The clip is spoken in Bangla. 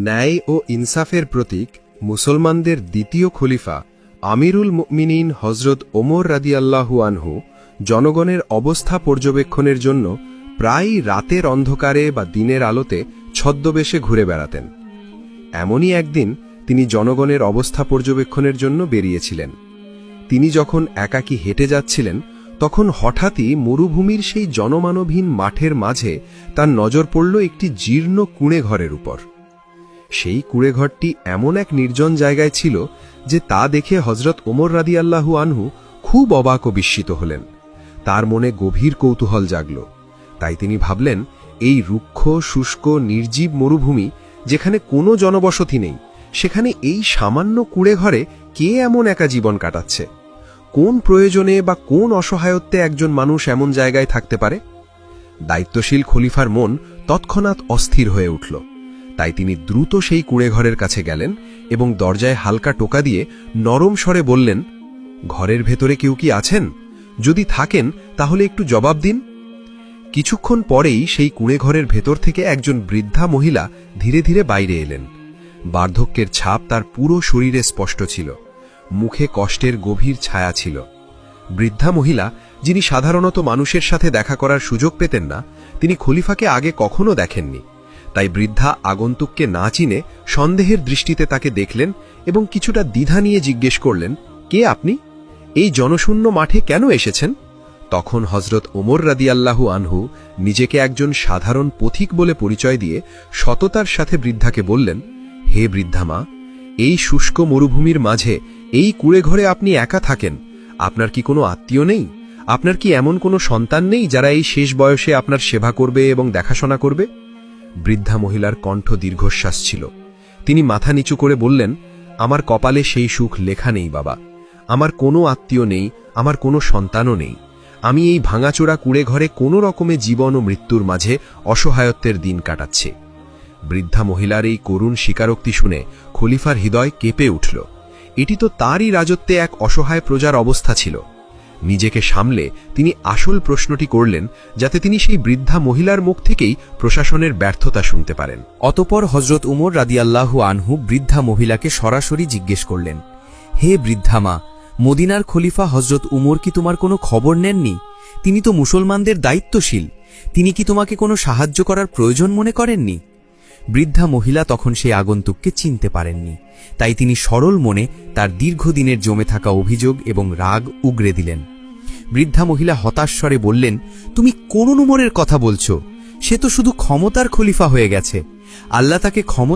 ন্যায় ও ইনসাফের প্রতীক মুসলমানদের দ্বিতীয় খলিফা আমিরুল মুমিনিন হজরত ওমর রাদিয়াল্লাহু আনহু জনগণের অবস্থা পর্যবেক্ষণের জন্য প্রায় রাতের অন্ধকারে বা দিনের আলোতে ছদ্মবেশে ঘুরে বেড়াতেন। এমনই একদিন তিনি জনগণের অবস্থা পর্যবেক্ষণের জন্য বেরিয়েছিলেন। তিনি যখন একাকী হেঁটে যাচ্ছিলেন তখন হঠাৎই মরুভূমির সেই জনমানবহীন মাঠের মাঝে তার নজর পড়ল একটি জীর্ণ কুঁড়েঘরের উপর। সেই কুঁড়েঘরটি এমন এক নির্জন জায়গায় ছিল যে তা দেখে হজরত ওমর রাদিয়াল্লাহু আনহু খুব অবাক ও বিস্মিত হলেন। তার মনে গভীর কৌতূহল জাগল। তাই তিনি ভাবলেন, এই রুক্ষ শুষ্ক নির্জীব মরুভূমি, যেখানে কোনো জনবসতি নেই, সেখানে এই সামান্য কুঁড়েঘরে কে এমন একা জীবন কাটাচ্ছে? কোন প্রয়োজনে বা কোন অসহায়ত্বে একজন মানুষ এমন জায়গায় থাকতে পারে? দায়িত্বশীল খলিফার মন তৎক্ষণাৎ অস্থির হয়ে উঠল। তাই তিনি দ্রুত সেই কুঁড়েঘরের কাছে গেলেন এবং দরজায় হালকা টোকা দিয়ে নরম স্বরে বললেন, ঘরের ভেতরে কেউ কি আছেন? যদি থাকেন তাহলে একটু জবাব দিন। কিছুক্ষণ পরেই সেই কুঁড়েঘরের ভেতর থেকে একজন বৃদ্ধা মহিলা ধীরে ধীরে বাইরে এলেন। বার্ধক্যের ছাপ তার পুরো শরীরে স্পষ্ট ছিল। মুখে কষ্টের গভীর ছায়া ছিল। বৃদ্ধা মহিলা, যিনি সাধারণত মানুষের সাথে দেখা করার সুযোগ পেতেন না, তিনি খলিফাকে আগে কখনো দেখেননি। তাই বৃদ্ধা আগন্তুককে না চিনে সন্দেহের দৃষ্টিতে তাকে দেখলেন এবং কিছুটা দ্বিধা নিয়ে জিজ্ঞেস করলেন, কে আপনি? এই জনশূন্য মাঠে কেন এসেছেন? তখন হজরত ওমর রাদিয়াল্লাহু আনহু নিজেকে একজন সাধারণ পথিক বলে পরিচয় দিয়ে সততার সাথে বৃদ্ধাকে বললেন, হে বৃদ্ধা মা, এই শুষ্ক মরুভূমির মাঝে এই কুঁড়েঘরে আপনি একা থাকেন। আপনার কি কোনো আত্মীয় নেই? আপনার কি এমন কোনো সন্তান নেই যারা এই শেষ বয়সে আপনার সেবা করবে এবং দেখাশোনা করবে? বৃদ্ধা মহিলার কণ্ঠ দীর্ঘশ্বাস ছিল। তিনি মাথা নিচু করে বললেন, আমার কপালে সেই সুখ লেখা নেই বাবা। আমার কোনো আত্মীয় নেই, আমার কোনো সন্তানও নেই। আমি এই ভাঙাচোরা কুঁড়েঘরে কোনো রকমে জীবন ও মৃত্যুর মাঝে অসহায়ত্বের দিন কাটাচ্ছি। বৃদ্ধা মহিলার এই করুণ স্বীকারোক্তি শুনে খলিফার হৃদয় কেঁপে উঠল। এটি তো তারই রাজত্বে এক অসহায় প্রজার অবস্থা ছিল। নিজেকে সামলে তিনি আসল প্রশ্নটি করলেন, যাতে তিনি সেই বৃদ্ধা মহিলার মুখ থেকেই প্রশাসনের ব্যর্থতা শুনতে পারেন। অতঃপর হজরত উমর রাদিয়াল্লাহু আনহু বৃদ্ধা মহিলাকে সরাসরি জিজ্ঞেস করলেন, হে বৃদ্ধা মা, মদিনার খলিফা হজরত উমর কি তোমার কোনো খবর নেননি? তিনি তো মুসলমানদের দায়িত্বশীল। তিনি কি তোমাকে কোনো সাহায্য করার প্রয়োজন মনে করেননি? বৃদ্ধা মহিলা তখন সেই আগন্তুককে চিনতে পারেননি। তাই তিনি সরল মনে তার দীর্ঘদিনের জমে থাকা অভিযোগ এবং রাগ উগরে দিলেন। বৃদ্ধা মহিলা হতাশ স্বরে বললেন, তুমি কোন উমরের কথা বলছো? সে তো শুধু ক্ষমতার খলিফা হয়ে গেছে। আল্লাহ তাকে ক্ষমতা